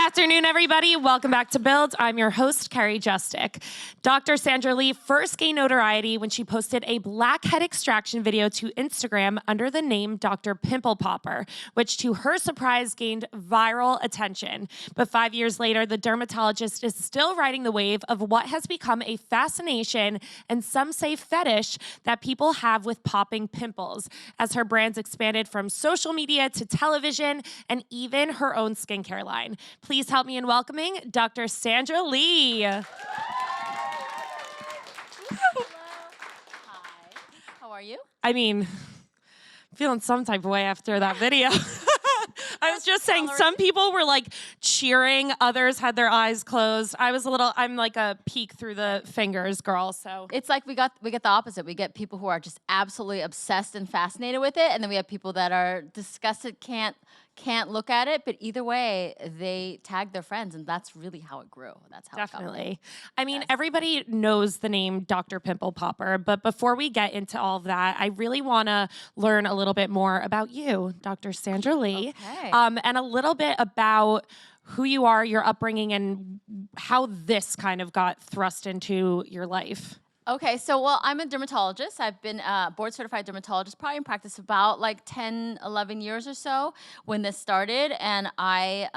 afternoon, everybody. Welcome back to Build. I'm your host, Carrie Justick. Dr. Sandra Lee first gained notoriety when she posted a blackhead extraction video to Instagram under the name Dr. Pimple Popper, which to her surprise gained viral attention. But 5 years later, the dermatologist is still riding the wave of what has become a fascination and some say fetish that people have with popping pimples, as her brands expanded from social media to television and even her own skincare line. Please help me in welcoming Dr. Sandra Lee. Hello. Hi. How are you? I mean, feeling some type of way after that video. I was just saying, some people were like cheering, others had their eyes closed. I'm like a peek through the fingers girl, so. It's like we get the opposite. We get people who are just absolutely obsessed and fascinated with it, and then we have people that are disgusted, can't look at it, but either way, they tag their friends, and that's really how it grew. That's how Definitely. it got I mean, everybody knows the name Dr. Pimple Popper, but before we get into all of that, I really want to learn a little bit more about you, Dr. Sandra Lee, Okay. And a little bit about who you are, your upbringing, and how this kind of got thrust into your life. Okay, so, well, I'm a dermatologist. I've been a board-certified dermatologist, probably in practice about like 10, 11 years or so when this started. And my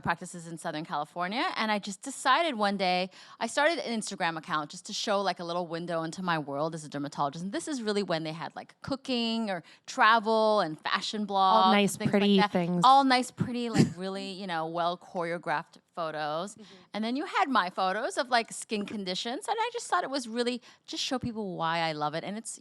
practice is in Southern California, and I just decided one day, I started an Instagram account just to show like a little window into my world as a dermatologist. And this is really when they had like cooking or travel and fashion blogs. All nice, pretty things. All nice, pretty, like really, well choreographed photos. And then you had my photos of like skin conditions, and I just thought it was really just show people why I love it. And it's,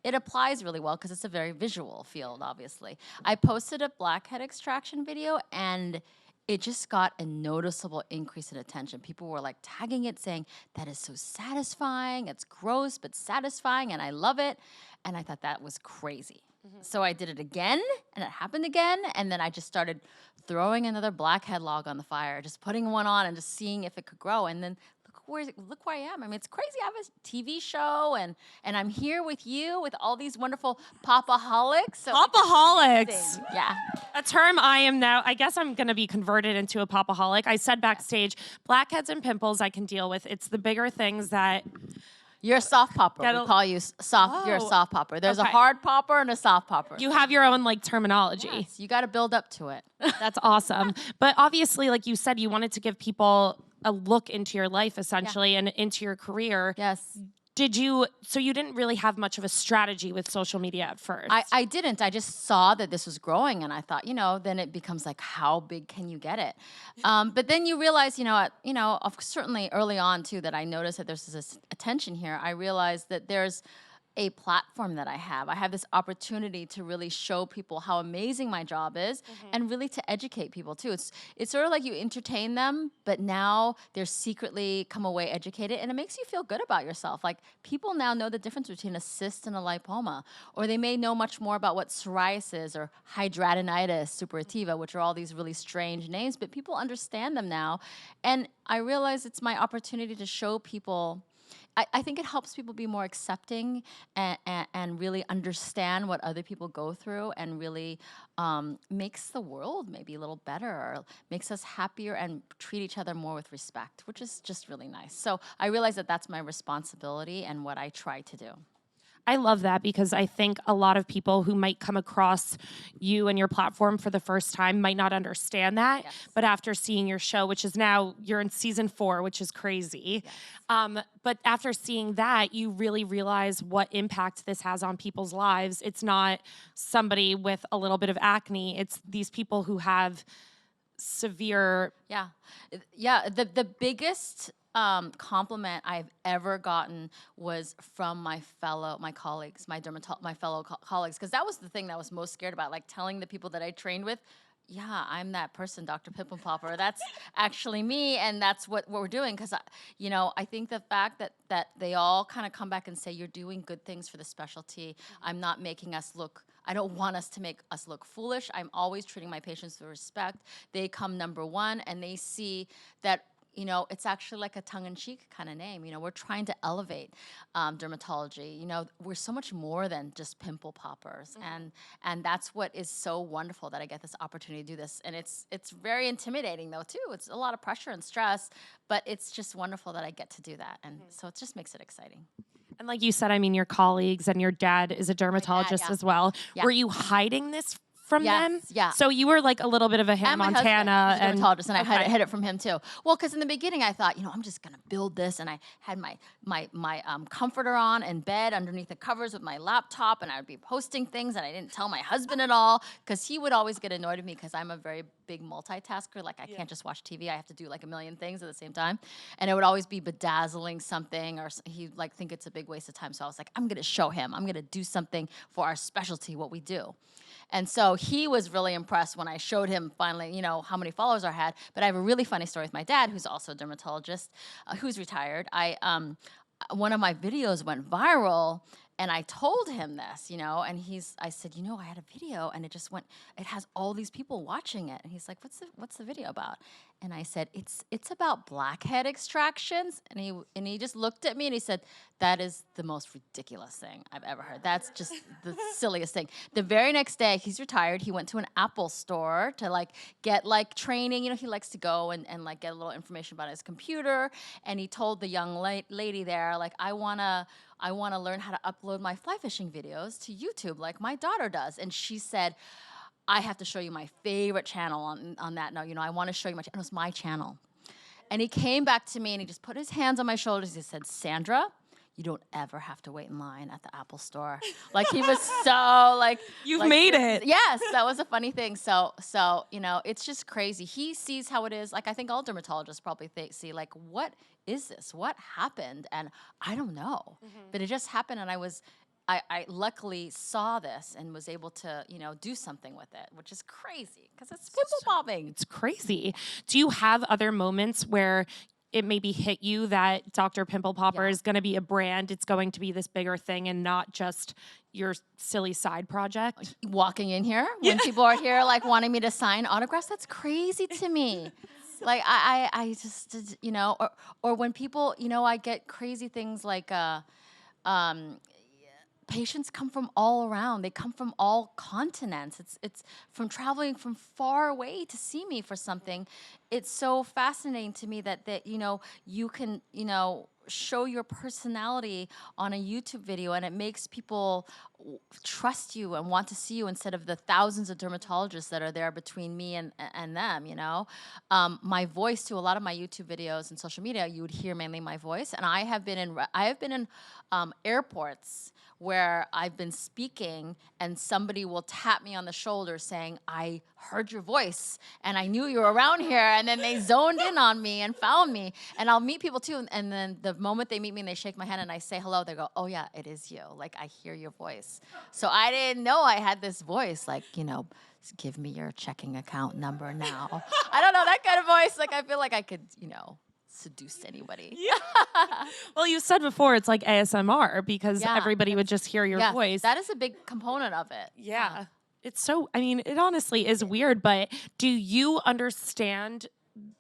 it applies really well because it's a very visual field, obviously. I posted a blackhead extraction video, and it just got a noticeable increase in attention. People were like tagging it, saying, that is so satisfying, it's gross, but satisfying, and I love it. And I thought that was crazy. So I did it again, and it happened again, and then I just started throwing another blackhead log on the fire, just putting one on and just seeing if it could grow. And then look where I am. I mean, it's crazy. I have a TV show, and I'm here with you with all these wonderful popaholics. So Popaholics. Yeah. A term I am now, I guess I'm going to be converted into a popaholic. I said backstage, blackheads and pimples I can deal with. It's the bigger things that... You're a soft popper. We call you soft. Oh, you're a soft popper. There's okay. a hard popper and a soft popper. You have your own like terminology. Yes, you got to build up to it. That's awesome. But obviously, like you said, you wanted to give people a look into your life essentially and into your career. Yes. So you didn't really have much of a strategy with social media at first? I didn't. I just saw that this was growing, and I thought, then it becomes like, how big can you get it? But then you realize, certainly early on too, that I noticed that there's this attention here. I realized that there's a platform that I have. I have this opportunity to really show people how amazing my job is, and really to educate people too. It's sort of like you entertain them, but now they're secretly come away educated, and it makes you feel good about yourself. Like, people now know the difference between a cyst and a lipoma, or they may know much more about what psoriasis or hidradenitis suppurativa, which are all these really strange names, but people understand them now. And I realize it's my opportunity to show people. I think it helps people be more accepting and really understand what other people go through, and really makes the world maybe a little better, or makes us happier and treat each other more with respect, which is just really nice. So I realize that that's my responsibility and what I try to do. I love that, because I think a lot of people who might come across you and your platform for the first time might not understand that. Yes. But after seeing your show, which is now, you're in season 4, which is crazy. Yes. But after seeing that, you really realize what impact this has on people's lives. It's not somebody with a little bit of acne. It's these people who have severe... Yeah. The biggest compliment I've ever gotten was from my colleagues, my fellow colleagues, because that was the thing that I was most scared about, like telling the people that I trained with, yeah, I'm that person, Dr. Pimple Popper. That's actually me, and that's what we're doing. Because, I think the fact that they all kind of come back and say, you're doing good things for the specialty. I'm not making us look, I don't want us to make us look foolish. I'm always treating my patients with respect. They come number one, and they see that you know, it's actually like a tongue-in-cheek kind of name. You know, we're trying to elevate dermatology. You know, we're so much more than just pimple poppers, and that's what is so wonderful that I get this opportunity to do this. And it's very intimidating though too. It's a lot of pressure and stress, but it's just wonderful that I get to do that, and so it just makes it exciting. And like you said, I mean, your colleagues and your dad is a dermatologist yeah. as well. Yeah. Were you hiding this from them? Yeah. So you were like a little bit of a Hannah And my Montana. husband, he's a dermatologist, and I okay. hid it from him too. Well, because in the beginning I thought, you know, I'm just gonna build this, and I had my comforter on in bed underneath the covers with my laptop, and I would be posting things, and I didn't tell my husband at all, because he would always get annoyed with me because I'm a very big multitasker. Like I can't just watch TV; I have to do like a million things at the same time, and it would always be bedazzling something, or he'd like think it's a big waste of time. So I was like, I'm gonna show him. I'm gonna do something for our specialty, what we do. And so he was really impressed when I showed him finally, you know, how many followers I had. But I have a really funny story with my dad, who's also a dermatologist, who's retired. One of my videos went viral, and I told him this, you know, and I said, you know, I had a video, and it has all these people watching it. And he's like, what's the video about? And I said, it's about blackhead extractions. And he just looked at me and he said, that is the most ridiculous thing I've ever heard. That's just the silliest thing. The very next day, he's retired. He went to an Apple store to like get like training. You know, he likes to go and like get a little information about his computer. And he told the young lady there, like, I wanna learn how to upload my fly fishing videos to YouTube like my daughter does. And she said, I have to show you my favorite channel on that. No, you know, I want to show you my channel. It was my channel. And he came back to me and he just put his hands on my shoulders. He said, Sandra, you don't ever have to wait in line at the Apple store. Like he was so like You've made it. Yes, that was a funny thing. So you know, it's just crazy. He sees how it is. Like I think all dermatologists probably see like, what is this? What happened? And I don't know, but it just happened, and I luckily saw this and was able to, you know, do something with it, which is crazy because it's pimple popping. It's crazy. Do you have other moments where it maybe hit you that Dr. Pimple Popper is going to be a brand, it's going to be this bigger thing and not just your silly side project? Walking in here, when people are here like wanting me to sign autographs, that's crazy to me. Like I just, you know, or when people, you know, I get crazy things like, patients come from all around. They come from all continents. It's from traveling from far away to see me for something. It's so fascinating to me that you know, you can, you know, show your personality on a YouTube video, and it makes people trust you and want to see you instead of the thousands of dermatologists that are there between me and them, you know. My voice to a lot of my YouTube videos and social media, you would hear mainly my voice. And I have been in airports where I've been speaking and somebody will tap me on the shoulder saying, I heard your voice and I knew you were around here, and then they zoned in on me and found me. And I'll meet people too, and then the moment they meet me and they shake my hand and I say hello, they go, oh yeah, it is you. Like I hear your voice. So I didn't know I had this voice, like, you know, give me your checking account number now. I don't know, that kind of voice. Like I feel like I could, you know, seduce anybody. Yeah. Well, you said before it's like ASMR because everybody would just hear your voice. That is a big component of it. Yeah. It's so, I mean, it honestly is weird, but do you understand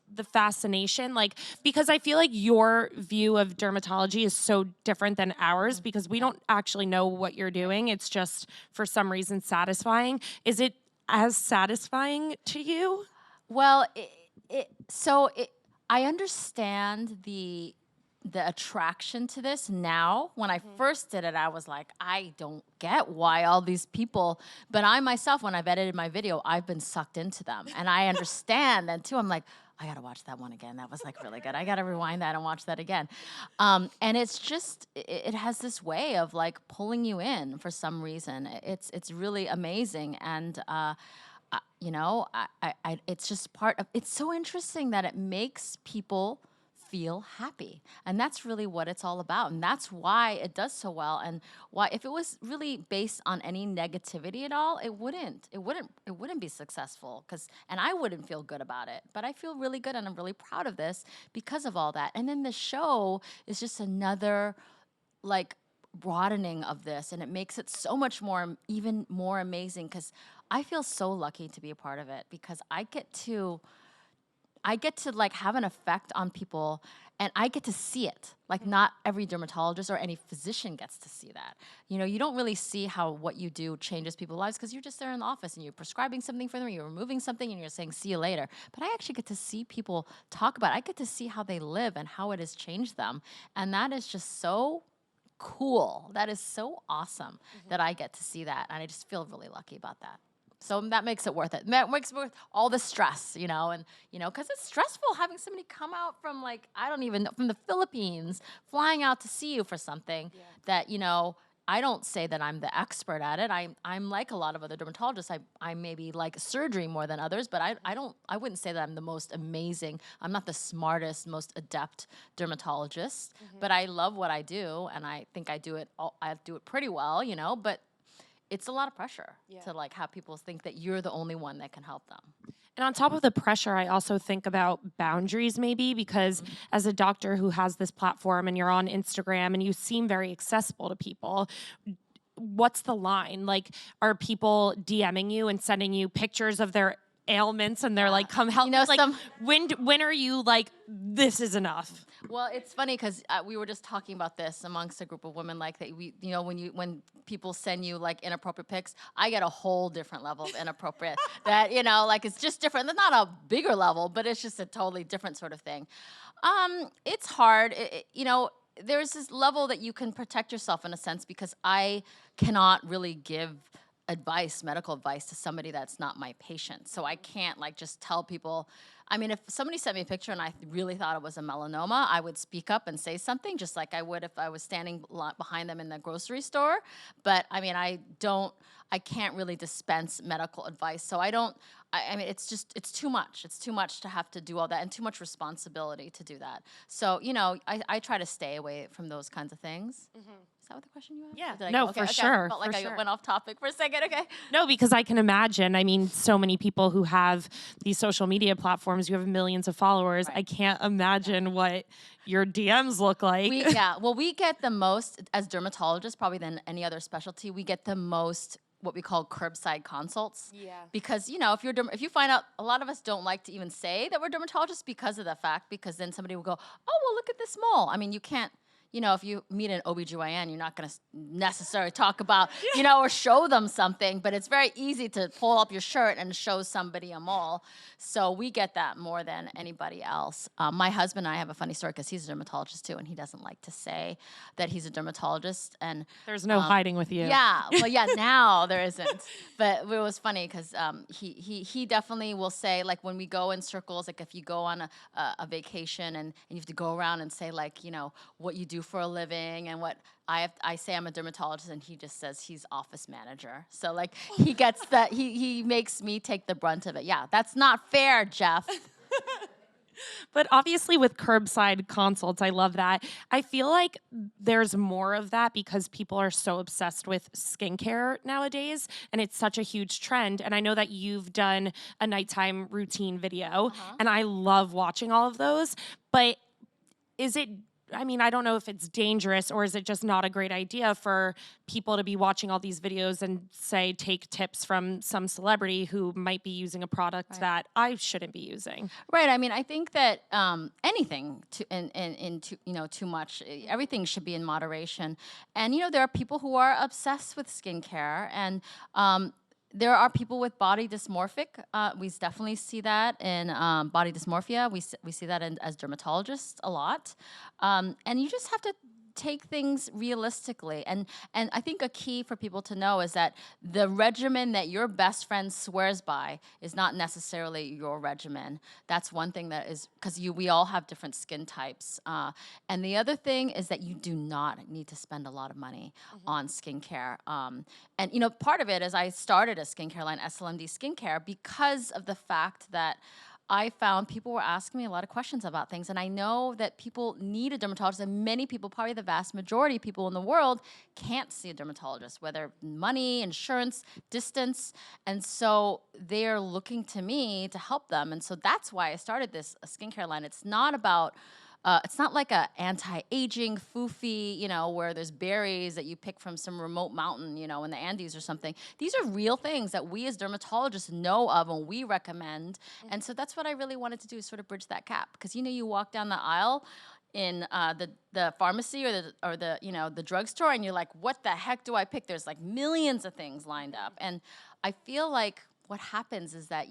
the fascination? Like, because I feel like your view of dermatology is so different than ours because we don't actually know what you're doing. It's just for some reason satisfying. Is it as satisfying to you? Well, I understand the attraction to this now. When I first did it, I was like, I don't get why all these people, but I myself, when I've edited my video, I've been sucked into them. And I understand that too. I'm like, I gotta watch that one again. That was like really good. I gotta rewind that and watch that again. And it's just, it has this way of like pulling you in for some reason. It's really amazing. And, you know, it's just part of, it's so interesting that it makes people feel happy. And that's really what it's all about. And that's why it does so well. And why, if it was really based on any negativity at all, it wouldn't be successful, and I wouldn't feel good about it. But I feel really good and I'm really proud of this because of all that. And then the show is just another like broadening of this, and it makes it so much more, even more amazing, because I feel so lucky to be a part of it because I get to I get to like have an effect on people, and I get to see it. Like not every dermatologist or any physician gets to see that. You know, you don't really see how what you do changes people's lives because you're just there in the office and you're prescribing something for them, or you're removing something and you're saying, see you later. But I actually get to see people talk about it. I get to see how they live and how it has changed them. And that is just so cool. That is so awesome that I get to see that. And I just feel really lucky about that. So that makes it worth it. That makes it worth all the stress, you know, and, you know, because it's stressful having somebody come out from like, I don't even know, from the Philippines, flying out to see you for something that, you know, I don't say that I'm the expert at it. I'm like a lot of other dermatologists. I maybe like surgery more than others, but I wouldn't say that I'm the most amazing. I'm not the smartest, most adept dermatologist, but I love what I do, and I think I do it pretty well, you know, but it's a lot of pressure to like have people think that you're the only one that can help them. And on top of the pressure, I also think about boundaries maybe, because as a doctor who has this platform and you're on Instagram and you seem very accessible to people, what's the line? Like, are people DMing you and sending you pictures of their ailments and they're like, come help You know, me? Like, when are you like, this is enough? Well, it's funny because we were just talking about this amongst a group of women, like that we, you know, when people send you like inappropriate pics, I get a whole different level of inappropriate that, you know, like it's just different. It's not a bigger level, but it's just a totally different sort of thing. It's hard, you know, there's this level that you can protect yourself in a sense because I cannot really give medical advice to somebody that's not my patient. So I can't like just tell people. I mean, if somebody sent me a picture and I really thought it was a melanoma, I would speak up and say something just like I would if I was standing behind them in the grocery store. But I mean, I can't really dispense medical advice. So I mean, it's too much. It's too much to have to do all that and too much responsibility to do that. So, you know, I try to stay away from those kinds of things. Is that what the question you asked? Yeah, no, for sure. I felt like I went off topic for a second. Okay. No, because I can imagine, I mean, so many people who have these social media platforms, you have millions of followers. Right. I can't imagine what your DMs look like. Well, we get the most, as dermatologists, probably than any other specialty, we get the most what we call curbside consults. Yeah. Because, you know, if you find out, a lot of us don't like to even say that we're dermatologists because of the fact, because then somebody will go, oh, well, look at this mole. I mean, you can't. You know, if you meet an OBGYN, you're not going to necessarily talk about, you know, or show them something, but it's very easy to pull up your shirt and show somebody a mole. So we get that more than anybody else. My husband and I have a funny story because he's a dermatologist too, and he doesn't like to say that he's a dermatologist. And there's no hiding with you. Yeah, well, yeah, now there isn't. But it was funny because he definitely will say, like, when we go in circles, like if you go on a vacation and you have to go around and say, like, you know, what you do for a living and what I say I'm a dermatologist, and he just says he's office manager. So like he gets that he makes me take the brunt of it. Yeah, that's not fair, Jeff. But obviously with curbside consults, I love that. I feel like there's more of that because people are so obsessed with skincare nowadays, and it's such a huge trend. And I know that you've done a nighttime routine video, and I love watching all of those. But is it, I mean, I don't know if it's dangerous, or is it just not a great idea for people to be watching all these videos and say, take tips from some celebrity who might be using a product that I shouldn't be using? Right. I mean, I think that anything too much, everything should be in moderation. And, you know, there are people who are obsessed with skincare, and there are people with body dysmorphic. We definitely see that in body dysmorphia. We see that as dermatologists a lot. And you just have to take things realistically. And I think a key for people to know is that the regimen that your best friend swears by is not necessarily your regimen. That's one thing that is, because we all have different skin types. And the other thing is that you do not need to spend a lot of money on skincare. And, you know, part of it is I started a skincare line, SLMD Skincare, because of the fact that I found people were asking me a lot of questions about things. And I know that people need a dermatologist, and many people, probably the vast majority of people in the world, can't see a dermatologist, whether money, insurance, distance. And so they're looking to me to help them. And so that's why I started this skincare line. It's not about it's not like a anti-aging foofy, you know, where there's berries that you pick from some remote mountain, you know, in the Andes or something. These are real things that we as dermatologists know of and we recommend. And so that's what I really wanted to do, is sort of bridge that gap. Because, you know, you walk down the aisle in the pharmacy or the you know, the drugstore, and you're like, what the heck do I pick? There's like millions of things lined up. And I feel like what happens is that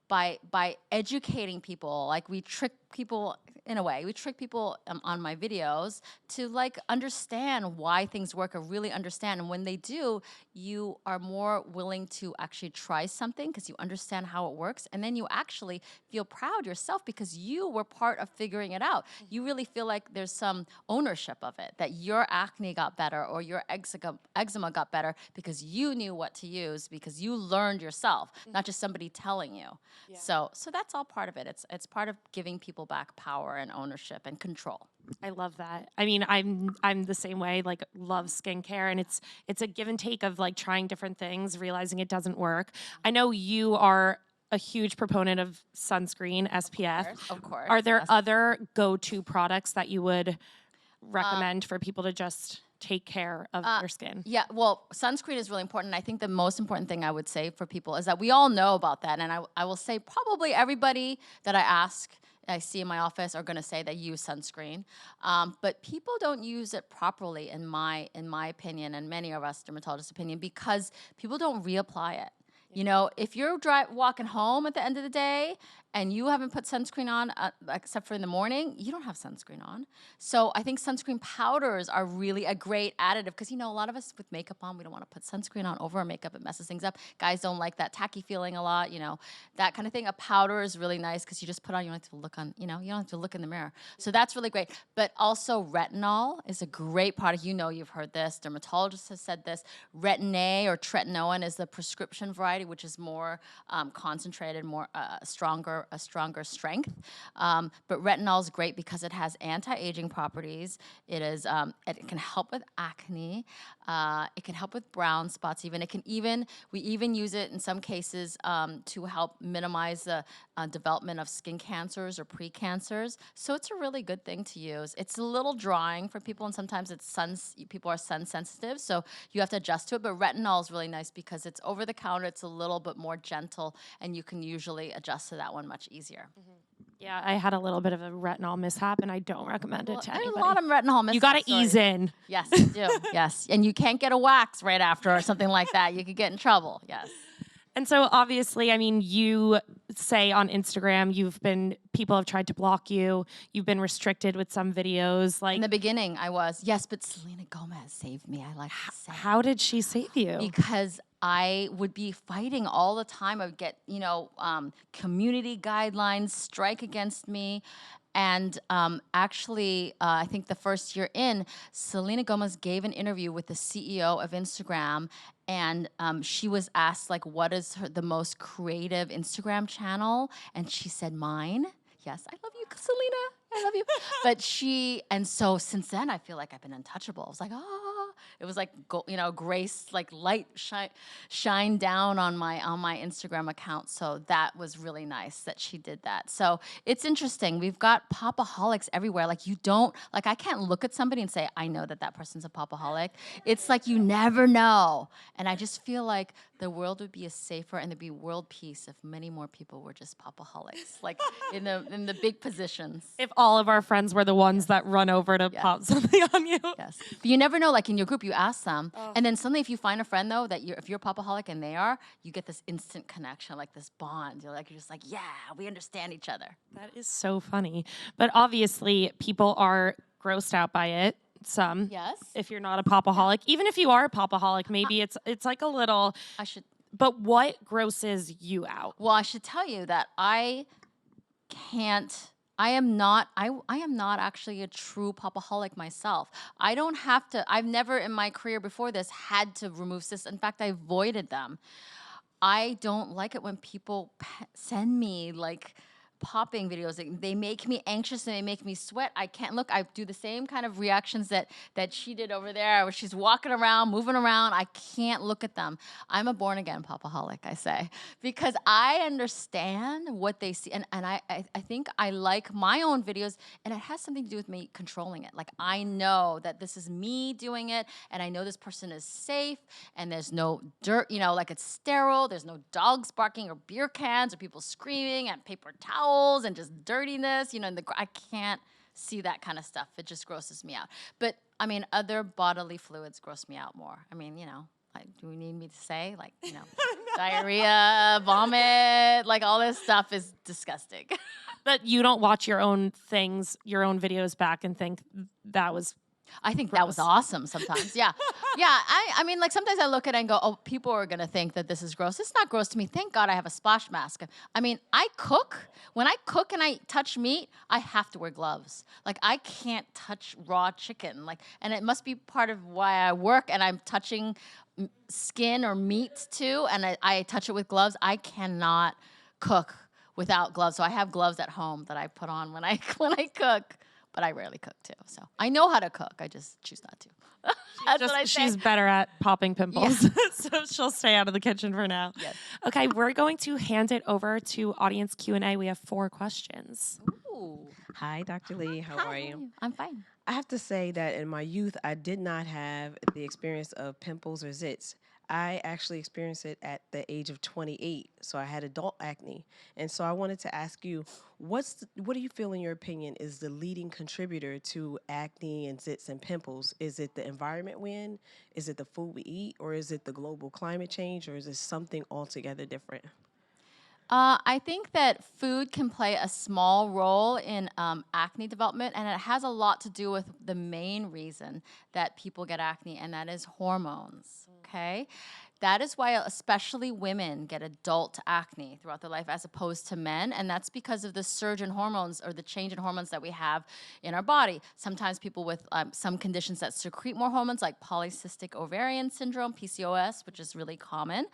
by educating people, like we trick people in a way, we trick people on my videos to like understand why things work or really understand. And when they do, you are more willing to actually try something because you understand how it works. And then you actually feel proud yourself because you were part of figuring it out. You really feel like there's some ownership of it, that your acne got better or your eczema got better because you knew what to use, because you learned yourself, not just somebody telling you. Yeah. So that's all part of it. It's part of giving people back power and ownership and control. I love that. I mean, I'm the same way, like love skincare, and it's a give and take of like trying different things, realizing it doesn't work. I know you are a huge proponent of sunscreen, SPF. Of course. Are there other go-to products that you would recommend for people to just take care of their skin? Yeah, well, sunscreen is really important. I think the most important thing I would say for people is that we all know about that. And I will say probably everybody that I see in my office are going to say they use sunscreen, but people don't use it properly, in my opinion, and many of us dermatologists' opinion, because people don't reapply it. You know, if you're walking home at the end of the day and you haven't put sunscreen on, except for in the morning, you don't have sunscreen on. So I think sunscreen powders are really a great additive because, you know, a lot of us with makeup on, we don't want to put sunscreen on over our makeup. It messes things up. Guys don't like that tacky feeling a lot, you know, that kind of thing. A powder is really nice because you just put on, you don't have to look on, you know, you don't have to look in the mirror. So that's really great. But also retinol is a great product. You know, you've heard this. Dermatologists have said this. Retin-A or tretinoin is the prescription variety, which is more concentrated, more a stronger strength. But retinol is great because it has anti-aging properties. It can help with acne. It can help with brown spots. We even use it in some cases to help minimize the development of skin cancers or precancers. So it's a really good thing to use. It's a little drying for people, and sometimes people are sun sensitive, so you have to adjust to it. But retinol is really nice because it's over the counter. It's a little bit more gentle, and you can usually adjust to that one much easier. Yeah, I had a little bit of a retinol mishap, and I don't recommend it to anybody. There's a lot of retinol mishaps. You got to ease in. Yes, you do. Yes, and you can't get a wax right after or something like that. You could get in trouble. Yes. And so obviously, I mean, you say on Instagram, people have tried to block you. You've been restricted with some videos. Like in the beginning, I was. Yes, but Selena Gomez saved me. I like to say. How did she save you? Because I would be fighting all the time. I would get, you know, community guidelines strike against me. And actually, I think the first year in, Selena Gomez gave an interview with the CEO of Instagram, and she was asked, like, what is the most creative Instagram channel? And she said, mine. Yes, I love you, Selena. I love you. And so since then, I feel like I've been untouchable. I was like, it was like, you know, grace, like light shine down on my Instagram account. So that was really nice that she did that. So it's interesting. We've got popaholics everywhere. Like I can't look at somebody and say, I know that person's a popaholic. It's like you never know. And I just feel like the world would be safer and there'd be world peace if many more people were just popaholics, like in the big positions. If all of our friends were the ones that run over to pop something on you. Yes. But you never know, like in your group, you ask them, and then suddenly if you find a friend, though, that if you're a popaholic and they are, you get this instant connection, like this bond. You're just like, yeah, we understand each other. That is so funny. But obviously, people are grossed out by it. Some. Yes. If you're not a popaholic. Even if you are a popaholic, maybe it's like a little... But what grosses you out? Well, I should tell you that I am not actually a true popaholic myself. I don't have to, I've never in my career before this had to remove cysts. In fact, I avoided them. I don't like it when people send me like popping videos. They make me anxious and they make me sweat. I can't look. I do the same kind of reactions that she did over there, where she's walking around, moving around. I can't look at them. I'm a born again popaholic, I say, because I understand what they see, and I think I like my own videos, and it has something to do with me controlling it. Like, I know that this is me doing it, and I know this person is safe, and there's no dirt, like it's sterile. There's no dogs barking or beer cans or people screaming and paper towels and just dirtiness, I can't see that kind of stuff. It just grosses me out. But I mean, other bodily fluids gross me out more. I mean, do we need me to say, diarrhea, vomit, all this stuff is disgusting. But you don't watch your own videos back and think that was I think gross. That was awesome sometimes. Yeah. Yeah. I mean, sometimes I look at it and go, oh, people are going to think that this is gross. It's not gross to me. Thank God I have a splash mask. I mean, I cook. When I cook and I touch meat, I have to wear gloves. I can't touch raw chicken. And it must be part of why I work and I'm touching skin or meat too. And I touch it with gloves. I cannot cook without gloves. So I have gloves at home that I put on when I cook. But I rarely cook too, so I know how to cook. I just choose not to. That's what I say. She's better at popping pimples, so she'll stay out of the kitchen for now. Yes. Okay, we're going to hand it over to audience Q&A. We have 4 questions. Ooh. Hi, Dr. Lee. How are you? I'm fine. I have to say that in my youth, I did not have the experience of pimples or zits. I actually experienced it at the age of 28, so I had adult acne. And so I wanted to ask you, what do you feel, in your opinion, is the leading contributor to acne and zits and pimples? Is it the environment we're in? Is it the food we eat? Or is it the global climate change? Or is it something altogether different? I think that food can play a small role in acne development, and it has a lot to do with the main reason that people get acne, and that is hormones, okay? That is why especially women get adult acne throughout their life as opposed to men, and that's because of the surge in hormones or the change in hormones that we have in our body. Sometimes people with some conditions that secrete more hormones, like polycystic ovarian syndrome, PCOS, which is really common,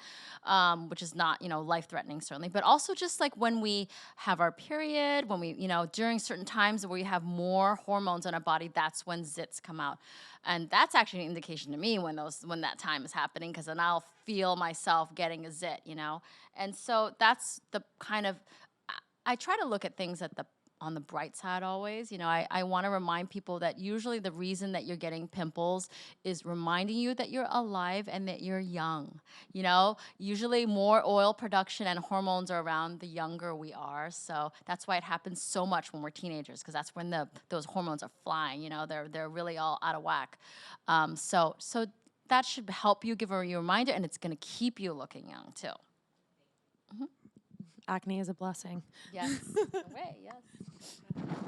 which is not, life-threatening certainly, but also just like when we have our period, when we, during certain times where we have more hormones in our body, that's when zits come out. And that's actually an indication to me when that time is happening, because then I'll feel myself getting a zit, And so that's the kind of, I try to look at things on the bright side always. I want to remind people that usually the reason that you're getting pimples is reminding you that you're alive and that you're young. Usually more oil production and hormones are around the younger we are. So that's why it happens so much when we're teenagers, because that's when those hormones are flying. They're really all out of whack. So that should help you, give you a reminder, and it's going to keep you looking young too. Mm-hmm. Acne is a blessing. Yes. Right, yes.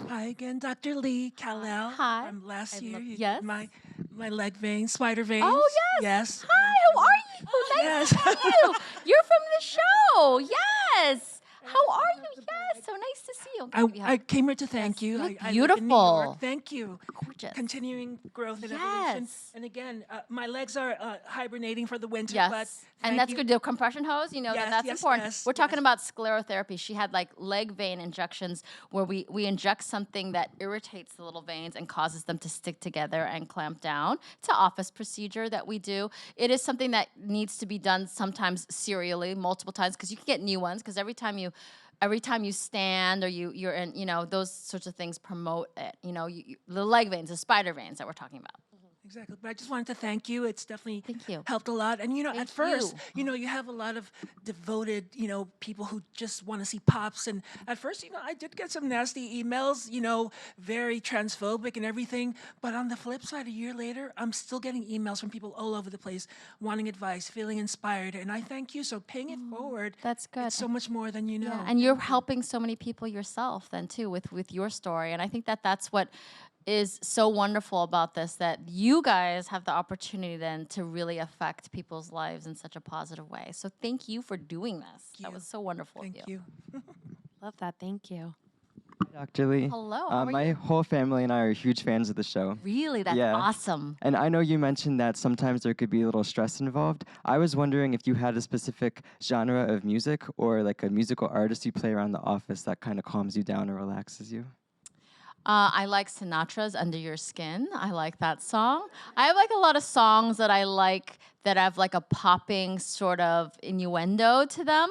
Hi again, Dr. Lee Kal-El. Hi. From last year. You yes. did my leg veins, spider veins. Oh, yes. Yes. Hi, how are you? Nice to see you. You're from the show. Yes. How are you? Yes, so nice to see you. I came here to thank you. You look I live in New beautiful. York. Thank you. Gorgeous. Continuing growth and evolution. Yes. And again, my legs are hibernating for the winter. Yes. But And that's good. The compression hose, that's yes, important. yes, We're talking yes. about sclerotherapy. She had leg vein injections where we inject something that irritates the little veins and causes them to stick together and clamp down. It's an office procedure that we do. It is something that needs to be done sometimes serially, multiple times, because you can get new ones, because every time you stand or you're in, those sorts of things promote it. The leg veins, the spider veins that we're talking about. Exactly. But I just wanted to thank you. It's definitely Thank you. helped a lot. And, Thank at first, you have a lot of devoted, people who just want to see pops. And at first, I did get some nasty emails, very transphobic and everything. But on the flip side, a year later, I'm still getting emails from people all over the place wanting advice, feeling inspired. And I thank you. So paying it forward. That's good. It's so much more than you know. Yeah, and you're helping so many people yourself then too with your story. And I think that's what is so wonderful about this, that you guys have the opportunity then to really affect people's lives in such a positive way. So thank you for doing this. That was so wonderful Thank of you. you. Love that. Thank you. Dr. Lee. Hello, how are My you? whole family and I are huge fans of the show. Really? That's Yeah. awesome. And I know you mentioned that sometimes there could be a little stress involved. I was wondering if you had a specific genre of music or like a musical artist you play around the office that kind of calms you down or relaxes you. I like Sinatra's Under Your Skin. I like that song. I have like a lot of songs that I like that have like a popping sort of innuendo to them.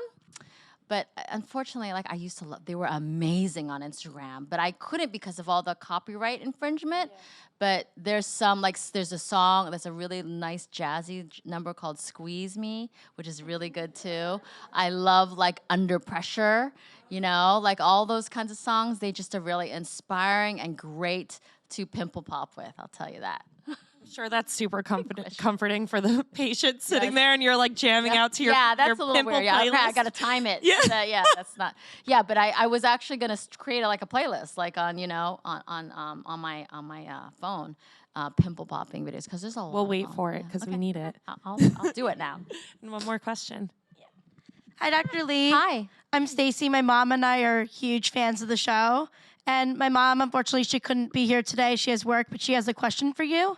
But unfortunately, like I used to love, they were amazing on Instagram, but I couldn't because of all the copyright infringement. But there's some, like, there's a song that's a really nice jazzy number called Squeeze Me, which is really good too. I love like Under Pressure, you know, like all those kinds of songs. They just are really inspiring and great to pimple pop with, I'll tell you that. I'm sure that's super comforting for the patient sitting there and you're like jamming out to your yeah, that's your a little Pimple weird. Yeah, playlist. I gotta time it. Yeah. Yeah, that's not. Yeah, but I was actually gonna create like a playlist, like on on my phone, pimple popping videos because there's a lot. We'll of wait them. for it Yeah, because we okay. need it. I'll do it now. And one more question. Hi, Dr. Lee. Hi. I'm Stacy. My mom and I are huge fans of the show. And my mom, unfortunately, she couldn't be here today. She has work, but she has a question for you.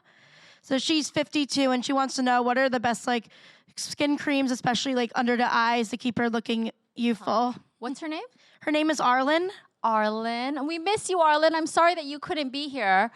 So she's 52 and she wants to know what are the best like skin creams, especially like under the eyes to keep her looking youthful. What's her name? Her name is Arlen. Arlen. We miss you, Arlen. I'm sorry that you couldn't be here.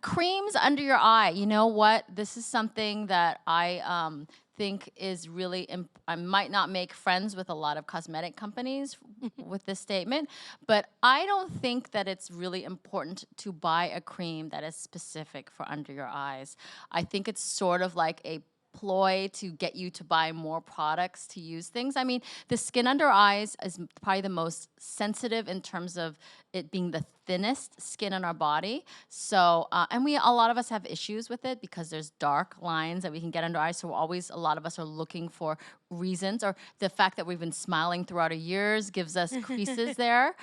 Creams under your eye. You know what? This is something that I think is really, I might not make friends with a lot of cosmetic companies with this statement, but I don't think that it's really important to buy a cream that is specific for under your eyes. I think it's sort of like a ploy to get you to buy more products to use things. I mean, the skin under eyes is probably the most sensitive in terms of it being the thinnest skin on our body. So, and a lot of us have issues with it because there's dark lines that we can get under eyes. So a lot of us are looking for reasons, or the fact that we've been smiling throughout our years gives us creases there.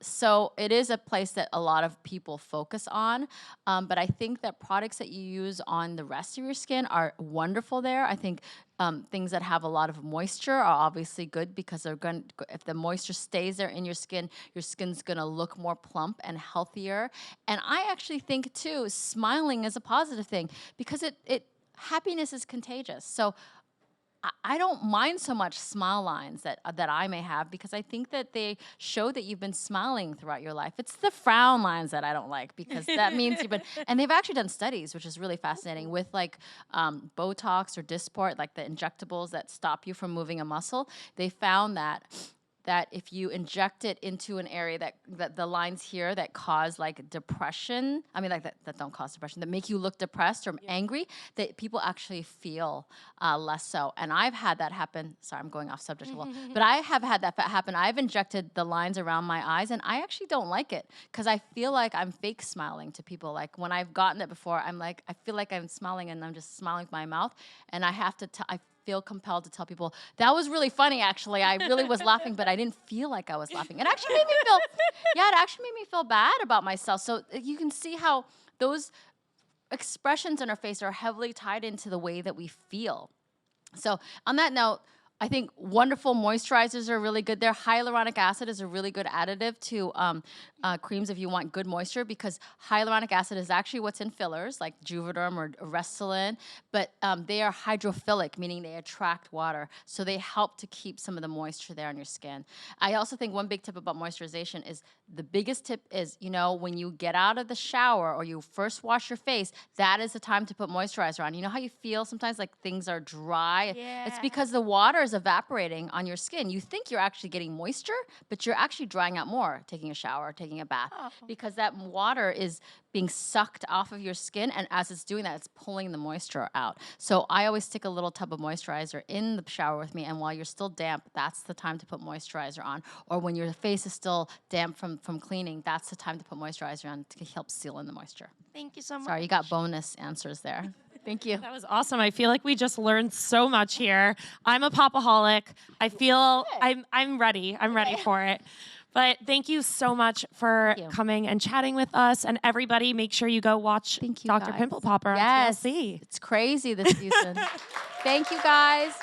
So it is a place that a lot of people focus on. But I think that products that you use on the rest of your skin are wonderful there. I think things that have a lot of moisture are obviously good because they're going. If the moisture stays there in your skin's going to look more plump and healthier. And I actually think too, smiling is a positive thing because happiness is contagious. So I don't mind so much smile lines that I may have because I think that they show that you've been smiling throughout your life. It's the frown lines that I don't like because that means you've been, and they've actually done studies, which is really fascinating, with like Botox or Dysport, like the injectables that stop you from moving a muscle. They found that if you inject it into an area that the lines here that cause like depression, I mean like that don't cause depression, that make you look depressed or angry, that people actually feel less so. And I've had that happen. Sorry, I'm going off subject a little, but I have had that happen. I've injected the lines around my eyes and I actually don't like it because I feel like I'm fake smiling to people. Like when I've gotten it before, I'm like, I feel like I'm smiling and I'm just smiling with my mouth. And I have to, I feel compelled to tell people, that was really funny, actually. I really was laughing, but I didn't feel like I was laughing. It actually made me feel, it actually made me feel bad about myself. So you can see how those expressions in our face are heavily tied into the way that we feel. So on that note, I think wonderful moisturizers are really good there. Hyaluronic acid is a really good additive to creams if you want good moisture, because hyaluronic acid is actually what's in fillers like Juvederm or Restylane, but they are hydrophilic, meaning they attract water. So they help to keep some of the moisture there on your skin. I also think one big tip about moisturization is, the biggest tip is, you know, when you get out of the shower or you first wash your face, that is the time to put moisturizer on. You know how you feel sometimes like things are dry? Yeah. It's because the water is evaporating on your skin. You think you're actually getting moisture, but you're actually drying out more taking a shower, taking a bath, because that water is being sucked off of your skin, and as it's doing that, it's pulling the moisture out. So I always stick a little tub of moisturizer in the shower with me, and while you're still damp, that's the time to put moisturizer on. Or when your face is still damp from cleaning, that's the time to put moisturizer on to help seal in the moisture. Thank you so much. Sorry, you got bonus answers there. Thank you. That was awesome. I feel like we just learned so much here. I'm a popaholic. I feel I'm ready. I'm ready for it. But thank you so much for coming and chatting with us. And everybody, make sure you go watch Thank you, Dr. guys. Pimple Popper on Yes, TLC. it's crazy this season. Thank you, guys.